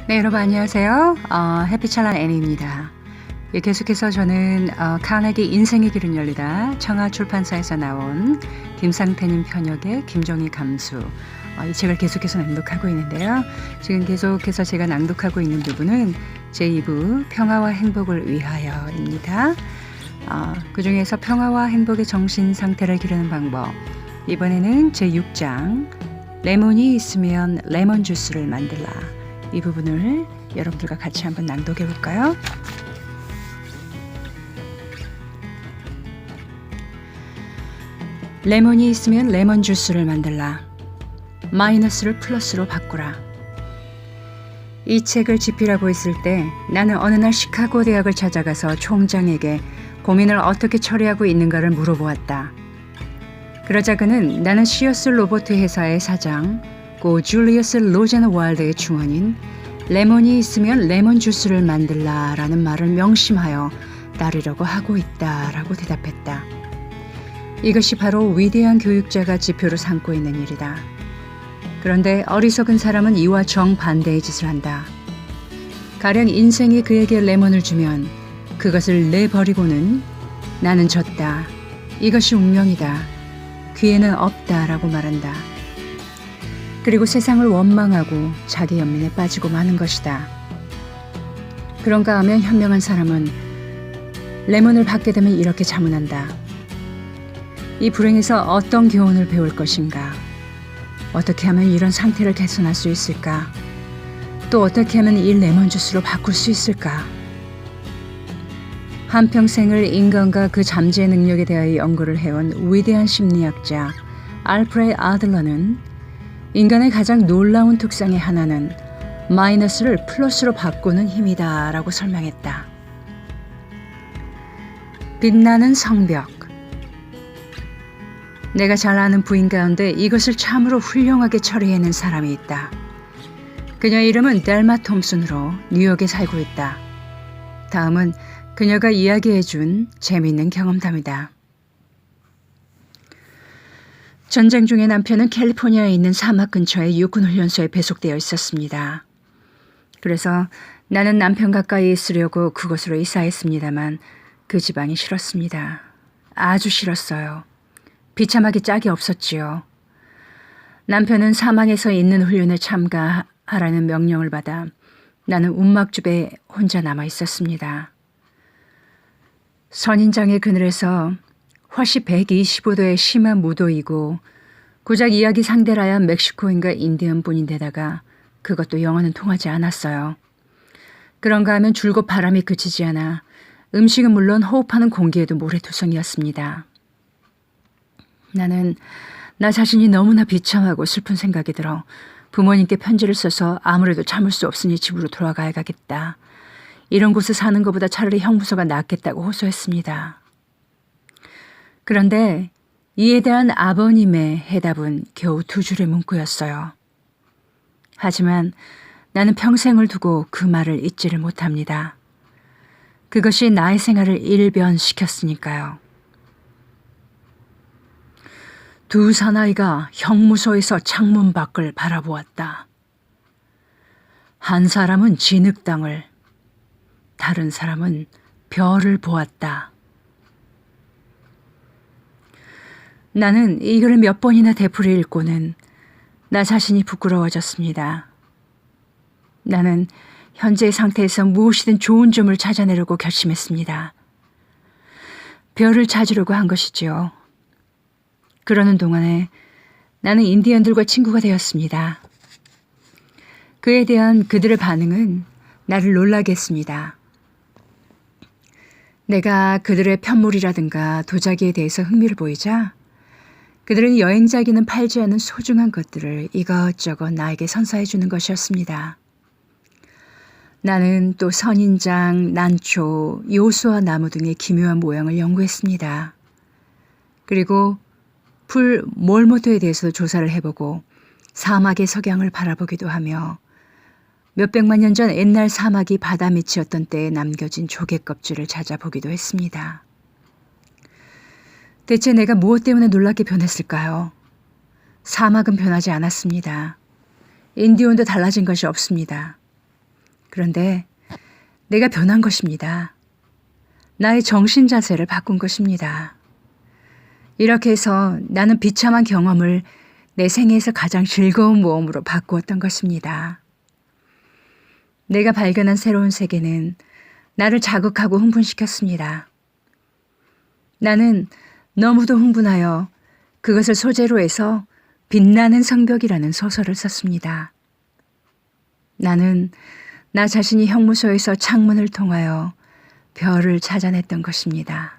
네, 여러분 안녕하세요. 해피찰란 애니입니다. 예, 계속해서 저는 카네기 인생의 길은 열리다 청아출판사에서 나온 김상태님 편역의 김종희 감수 이 책을 계속해서 낭독하고 있는데요. 지금 계속해서 제가 낭독하고 있는 부분은 제2부 평화와 행복을 위하여입니다. 그 중에서 평화와 행복의 정신 상태를 기르는 방법, 이번에는 제6장 레몬이 있으면 레몬 주스를 만들라, 이 부분을 여러분들과 같이 한번 낭독해 볼까요? 레몬이 있으면 레몬 주스를 만들라. 마이너스를 플러스로 바꾸라. 이 책을 집필하고 있을 때 나는 어느 날 시카고 대학을 찾아가서 총장에게 고민을 어떻게 처리하고 있는가를 물어보았다. 그러자 그는 나는 시어스 로버트 회사의 사장, 고 줄리어스 로제너 와일드의 중원인 레몬이 있으면 레몬 주스를 만들라 라는 말을 명심하여 따르려고 하고 있다 라고 대답했다. 이것이 바로 위대한 교육자가 지표로 삼고 있는 일이다. 그런데 어리석은 사람은 이와 정반대의 짓을 한다. 가령 인생이 그에게 레몬을 주면 그것을 내버리고는 나는 졌다, 이것이 운명이다, 기회는 없다 라고 말한다. 그리고 세상을 원망하고 자기 연민에 빠지고 마는 것이다. 그런가 하면 현명한 사람은 레몬을 받게 되면 이렇게 자문한다. 이 불행에서 어떤 교훈을 배울 것인가? 어떻게 하면 이런 상태를 개선할 수 있을까? 또 어떻게 하면 이 레몬 주스로 바꿀 수 있을까? 한평생을 인간과 그 잠재 능력에 대하여 연구를 해온 위대한 심리학자 알프레드 아들러는 인간의 가장 놀라운 특성의 하나는 마이너스를 플러스로 바꾸는 힘이다 라고 설명했다. 빛나는 성벽. 내가 잘 아는 부인 가운데 이것을 참으로 훌륭하게 처리해낸 사람이 있다. 그녀 이름은 델마 톰슨으로 뉴욕에 살고 있다. 다음은 그녀가 이야기해준 재미있는 경험담이다. 전쟁 중에 남편은 캘리포니아에 있는 사막 근처의 육군훈련소에 배속되어 있었습니다. 그래서 나는 남편 가까이 있으려고 그곳으로 이사했습니다만 그 지방이 싫었습니다. 아주 싫었어요. 비참하기 짝이 없었지요. 남편은 사막에서 있는 훈련에 참가하라는 명령을 받아 나는 운막집에 혼자 남아 있었습니다. 선인장의 그늘에서 화씨 125도의 심한 무도이고 고작 이야기 상대라야 멕시코인과 인디언 뿐인데다가 그것도 영어는 통하지 않았어요. 그런가 하면 줄곧 바람이 그치지 않아 음식은 물론 호흡하는 공기에도 모래투성이었습니다. 나는 나 자신이 너무나 비참하고 슬픈 생각이 들어 부모님께 편지를 써서 아무래도 참을 수 없으니 집으로 돌아가야겠다, 이런 곳에 사는 것보다 차라리 형무소가 낫겠다고 호소했습니다. 그런데 이에 대한 아버님의 해답은 겨우 2줄의 문구였어요. 하지만 나는 평생을 두고 그 말을 잊지를 못합니다. 그것이 나의 생활을 일변시켰으니까요. 두 사나이가 형무소에서 창문 밖을 바라보았다. 한 사람은 진흙땅을, 다른 사람은 별을 보았다. 나는 이 글을 몇 번이나 되풀이 읽고는 나 자신이 부끄러워졌습니다. 나는 현재의 상태에서 무엇이든 좋은 점을 찾아내려고 결심했습니다. 별을 찾으려고 한 것이지요. 그러는 동안에 나는 인디언들과 친구가 되었습니다. 그에 대한 그들의 반응은 나를 놀라게 했습니다. 내가 그들의 편물이라든가 도자기에 대해서 흥미를 보이자 그들은 여행자기는 팔지 않은 소중한 것들을 이것저것 나에게 선사해 주는 것이었습니다. 나는 또 선인장, 난초, 요수와 나무 등의 기묘한 모양을 연구했습니다. 그리고 풀 몰모토에 대해서도 조사를 해보고 사막의 석양을 바라보기도 하며 몇백만 년 전 옛날 사막이 바다 밑이었던 때에 남겨진 조개 껍질을 찾아보기도 했습니다. 대체 내가 무엇 때문에 놀랍게 변했을까요? 사막은 변하지 않았습니다. 인디온도 달라진 것이 없습니다. 그런데 내가 변한 것입니다. 나의 정신 자세를 바꾼 것입니다. 이렇게 해서 나는 비참한 경험을 내 생애에서 가장 즐거운 모험으로 바꾸었던 것입니다. 내가 발견한 새로운 세계는 나를 자극하고 흥분시켰습니다. 나는 너무도 흥분하여 그것을 소재로 해서 빛나는 성벽이라는 소설을 썼습니다. 나는 나 자신이 형무소에서 창문을 통하여 별을 찾아냈던 것입니다.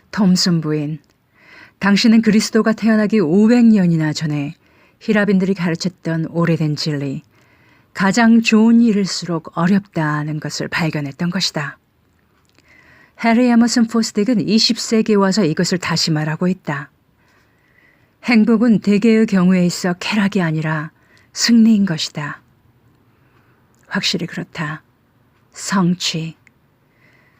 톰슨 부인, 당신은 그리스도가 태어나기 500년이나 전에 히라빈들이 가르쳤던 오래된 진리, 가장 좋은 일일수록 어렵다는 것을 발견했던 것이다. 해리 에머슨 포스딕은 20세기에 와서 이것을 다시 말하고 있다. 행복은 대개의 경우에 있어 쾌락이 아니라 승리인 것이다. 확실히 그렇다. 성취.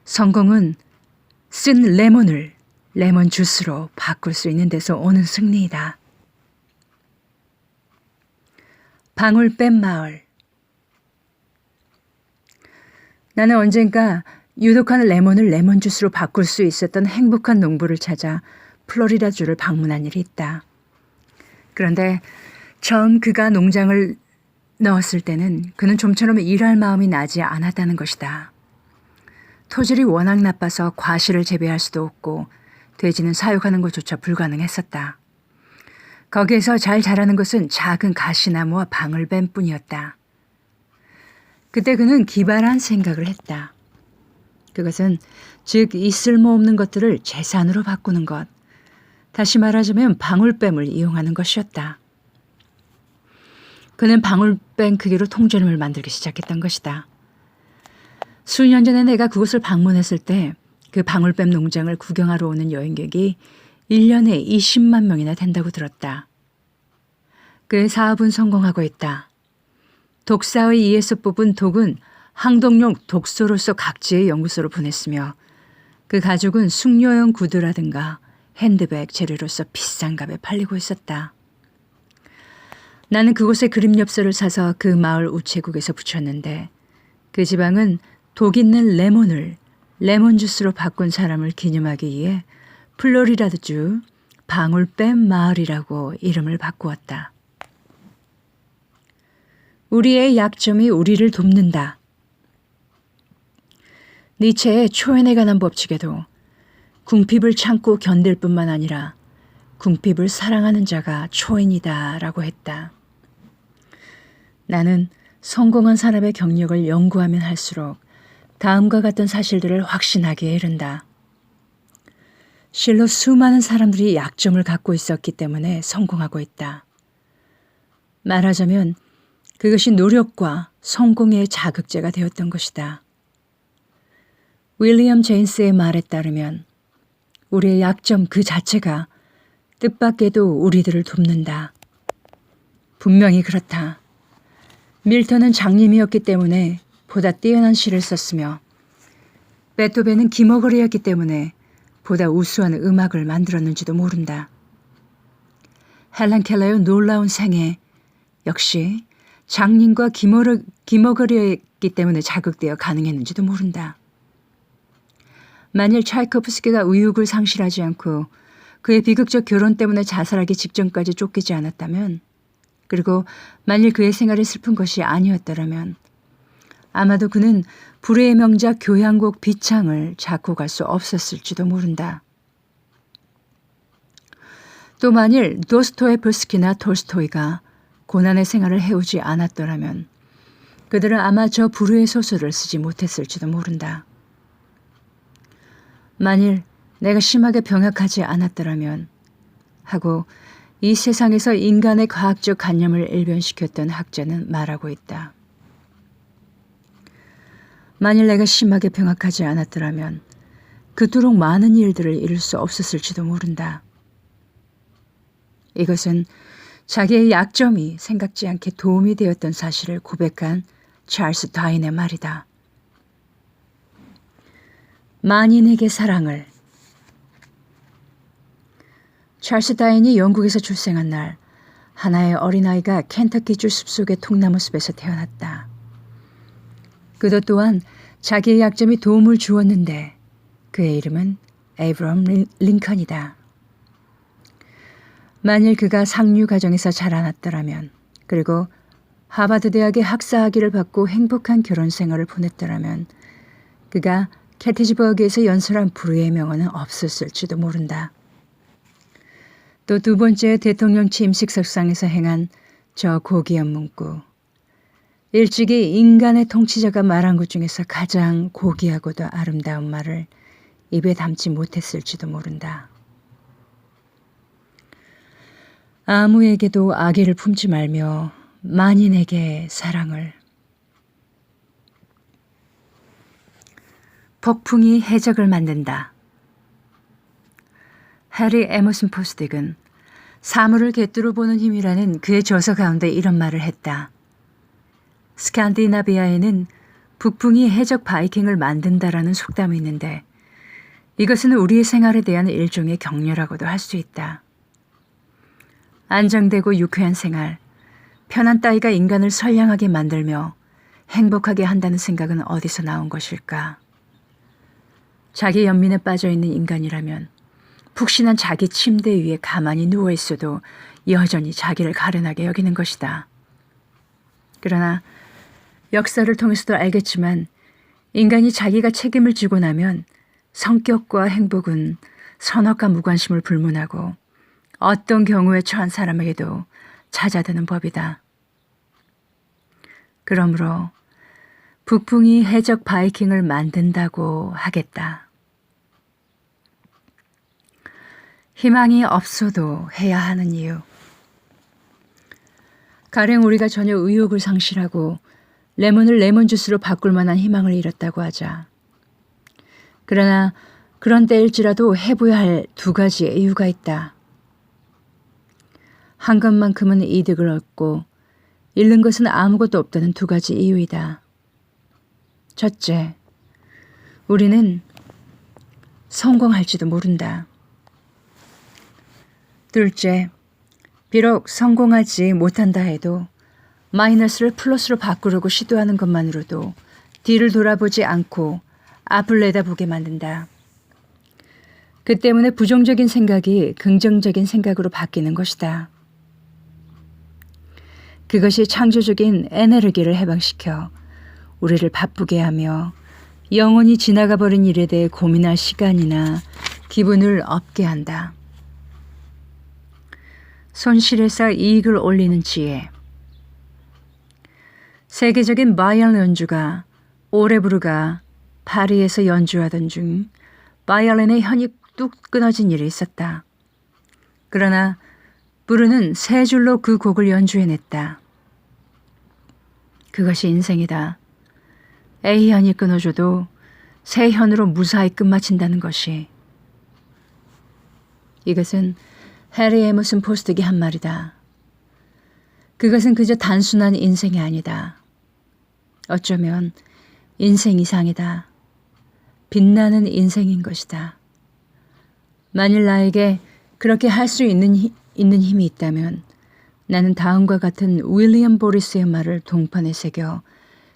성공은 쓴 레몬을 레몬 주스로 바꿀 수 있는 데서 오는 승리이다. 방울뱀 마을. 나는 언젠가 유독한 레몬을 레몬 주스로 바꿀 수 있었던 행복한 농부를 찾아 플로리다주를 방문한 일이 있다. 그런데 처음 그가 농장을 넣었을 때는 그는 좀처럼 일할 마음이 나지 않았다는 것이다. 토질이 워낙 나빠서 과실을 재배할 수도 없고 돼지는 사육하는 것조차 불가능했었다. 거기에서 잘 자라는 것은 작은 가시나무와 방울뱀뿐이었다. 그때 그는 기발한 생각을 했다. 그것은 즉 이 쓸모없는 것들을 재산으로 바꾸는 것, 다시 말하자면 방울뱀을 이용하는 것이었다. 그는 방울뱀 크기로 통조림을 만들기 시작했던 것이다. 수년 전에 내가 그곳을 방문했을 때 그 방울뱀 농장을 구경하러 오는 여행객이 1년에 20만 명이나 된다고 들었다. 그의 사업은 성공하고 있다. 독사의 이에서 뽑은 독은 항독용 독소로서 각지의 연구소로 보냈으며 그 가죽은 숙녀용 구두라든가 핸드백 재료로서 비싼 값에 팔리고 있었다. 나는 그곳에 그림 엽서를 사서 그 마을 우체국에서 붙였는데 그 지방은 독 있는 레몬을 레몬 주스로 바꾼 사람을 기념하기 위해 플로리다주 방울뱀 마을이라고 이름을 바꾸었다. 우리의 약점이 우리를 돕는다. 니체의 초연에 관한 법칙에도 궁핍을 참고 견딜 뿐만 아니라 궁핍을 사랑하는 자가 초인이다 라고 했다. 나는 성공한 사람의 경력을 연구하면 할수록 다음과 같은 사실들을 확신하기에 이른다. 실로 수많은 사람들이 약점을 갖고 있었기 때문에 성공하고 있다. 말하자면 그것이 노력과 성공의 자극제가 되었던 것이다. 윌리엄 제임스의 말에 따르면 우리의 약점 그 자체가 뜻밖에도 우리들을 돕는다. 분명히 그렇다. 밀턴은 장님이었기 때문에 보다 뛰어난 시를 썼으며 베토벤은 기머거리였기 때문에 보다 우수한 음악을 만들었는지도 모른다. 헬렌 켈러의 놀라운 생애 역시 장님과 기머거리였기 때문에 자극되어 가능했는지도 모른다. 만일 차이코프스키가 의욕을 상실하지 않고 그의 비극적 결혼 때문에 자살하기 직전까지 쫓기지 않았다면, 그리고 만일 그의 생활이 슬픈 것이 아니었더라면 아마도 그는 불후의 명작 교향곡 비창을 작곡할 수 없었을지도 모른다. 또 만일 도스토옙스키나 톨스토이가 고난의 생활을 해오지 않았더라면 그들은 아마 저 불후의 소설을 쓰지 못했을지도 모른다. 만일 내가 심하게 병약하지 않았더라면 하고 이 세상에서 인간의 과학적 관념을 일변시켰던 학자는 말하고 있다. 만일 내가 심하게 병약하지 않았더라면 그토록 많은 일들을 이룰 수 없었을지도 모른다. 이것은 자기의 약점이 생각지 않게 도움이 되었던 사실을 고백한 찰스 다윈의 말이다. 만인에게 사랑을. 찰스 다윈이 영국에서 출생한 날 하나의 어린아이가 켄터키주 숲속의 통나무 숲에서 태어났다. 그도 또한 자기의 약점이 도움을 주었는데 그의 이름은 에이브럼 링컨이다. 만일 그가 상류 가정에서 자라났더라면 그리고 하버드 대학의 학사학위를 받고 행복한 결혼 생활을 보냈더라면 그가 캐티지버그에서 연설한 불후의 명언은 없었을지도 모른다. 또 두 번째 대통령 취임식 석상에서 행한 저 고귀한 문구. 일찍이 인간의 통치자가 말한 것 중에서 가장 고귀하고도 아름다운 말을 입에 담지 못했을지도 모른다. 아무에게도 악의를 품지 말며 만인에게 사랑을. 폭풍이 해적을 만든다. 해리 에머슨 포스딕은 사물을 갯두루 보는 힘이라는 그의 저서 가운데 이런 말을 했다. 스칸디나비아에는 북풍이 해적 바이킹을 만든다라는 속담이 있는데 이것은 우리의 생활에 대한 일종의 격려라고도 할 수 있다. 안정되고 유쾌한 생활, 편한 따위가 인간을 선량하게 만들며 행복하게 한다는 생각은 어디서 나온 것일까? 자기 연민에 빠져있는 인간이라면 푹신한 자기 침대 위에 가만히 누워있어도 여전히 자기를 가련하게 여기는 것이다. 그러나 역사를 통해서도 알겠지만 인간이 자기가 책임을 지고 나면 성격과 행복은 선악과 무관심을 불문하고 어떤 경우에 처한 사람에게도 찾아드는 법이다. 그러므로 북풍이 해적 바이킹을 만든다고 하겠다. 희망이 없어도 해야 하는 이유. 가령 우리가 전혀 의욕을 상실하고 레몬을 레몬 주스로 바꿀 만한 희망을 잃었다고 하자. 그러나 그런 때일지라도 해보야 할 두 가지의 이유가 있다. 한 것만큼은 이득을 얻고 잃는 것은 아무것도 없다는 두 가지 이유이다. 첫째, 우리는 성공할지도 모른다. 둘째, 비록 성공하지 못한다 해도 마이너스를 플러스로 바꾸려고 시도하는 것만으로도 뒤를 돌아보지 않고 앞을 내다보게 만든다. 그 때문에 부정적인 생각이 긍정적인 생각으로 바뀌는 것이다. 그것이 창조적인 에너지를 해방시켜 우리를 바쁘게 하며 영원히 지나가 버린 일에 대해 고민할 시간이나 기분을 없게 한다. 손실에서 이익을 올리는 지혜. 세계적인 바이올린 연주가 오레부르가 파리에서 연주하던 중 바이올린의 현이 뚝 끊어진 일이 있었다. 그러나 부르는 세 줄로 그 곡을 연주해냈다. 그것이 인생이다. A현이 끊어져도 세 현으로 무사히 끝마친다는 것이. 이것은 해리 에머슨 포스딕이 한 말이다. 그것은 그저 단순한 인생이 아니다. 어쩌면 인생 이상이다. 빛나는 인생인 것이다. 만일 나에게 그렇게 할 수 있는 힘이 있다면 나는 다음과 같은 윌리엄 보리스의 말을 동판에 새겨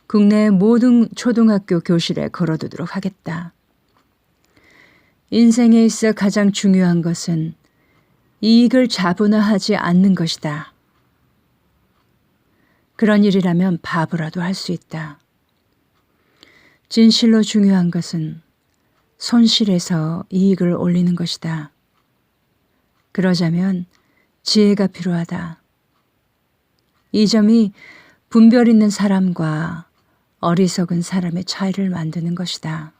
국내의 모든 초등학교 교실에 걸어두도록 하겠다. 인생에 있어 가장 중요한 것은 이익을 자본화하지 않는 것이다. 그런 일이라면 바보라도 할 수 있다. 진실로 중요한 것은 손실에서 이익을 올리는 것이다. 그러자면 지혜가 필요하다. 이 점이 분별 있는 사람과 어리석은 사람의 차이를 만드는 것이다.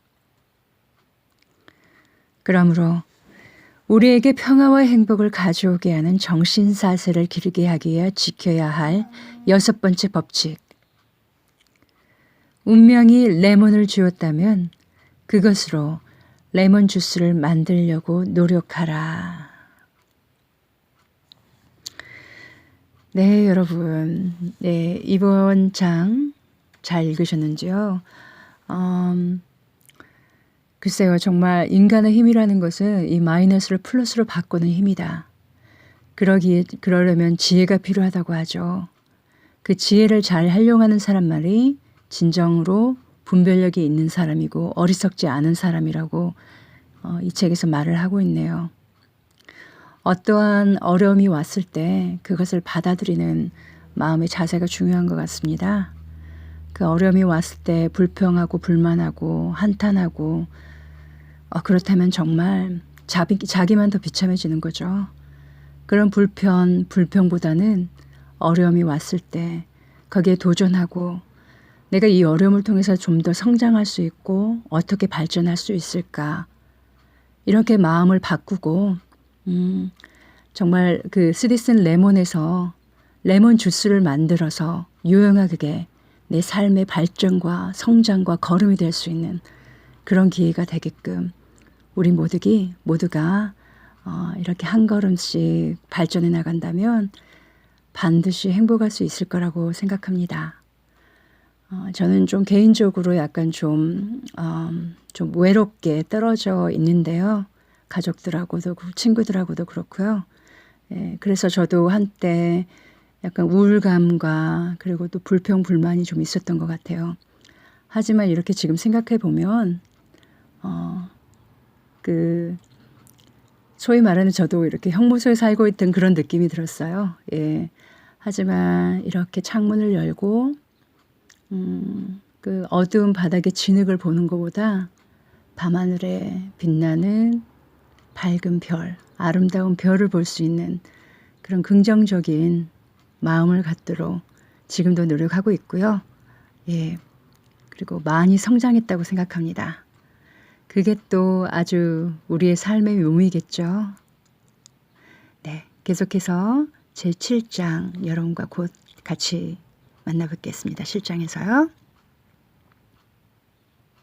그러므로 우리에게 평화와 행복을 가져오게 하는 정신사세를 기르게 하기 위해 지켜야 할 6번째 법칙. 운명이 레몬을 주었다면 그것으로 레몬 주스를 만들려고 노력하라. 네, 여러분. 네, 이번 장 잘 읽으셨는지요? 글쎄요, 정말 인간의 힘이라는 것은 이 마이너스를 플러스로 바꾸는 힘이다. 그러려면 지혜가 필요하다고 하죠. 그 지혜를 잘 활용하는 사람만이 진정으로 분별력이 있는 사람이고 어리석지 않은 사람이라고 이 책에서 말을 하고 있네요. 어떠한 어려움이 왔을 때 그것을 받아들이는 마음의 자세가 중요한 것 같습니다. 그 어려움이 왔을 때 불평하고 불만하고 한탄하고 그렇다면 정말 자기만 더 비참해지는 거죠. 그런 불평보다는 어려움이 왔을 때 거기에 도전하고 내가 이 어려움을 통해서 좀 더 성장할 수 있고 어떻게 발전할 수 있을까 이렇게 마음을 바꾸고 정말 그 스디슨 레몬에서 레몬 주스를 만들어서 유용하게 내 삶의 발전과 성장과 걸음이 될 수 있는 그런 기회가 되게끔 우리 모두가 이렇게 한 걸음씩 발전해 나간다면 반드시 행복할 수 있을 거라고 생각합니다. 저는 좀 개인적으로 약간 좀 외롭게 떨어져 있는데요. 가족들하고도 친구들하고도 그렇고요. 그래서 저도 한때 약간 우울감과 그리고 또 불평불만이 좀 있었던 것 같아요. 하지만 이렇게 지금 생각해 보면 그 소위 말하는 저도 이렇게 형무소에 살고 있던 그런 느낌이 들었어요. 하지만 이렇게 창문을 열고 그 어두운 바닥의 진흙을 보는 것보다 밤하늘에 빛나는 밝은 별, 아름다운 별을 볼 수 있는 그런 긍정적인 마음을 갖도록 지금도 노력하고 있고요. 그리고 많이 성장했다고 생각합니다. 그게 또 아주 우리의 삶의 묘미겠죠. 네, 계속해서 제7장 여러분과 곧 같이 만나뵙겠습니다. 7장에서요.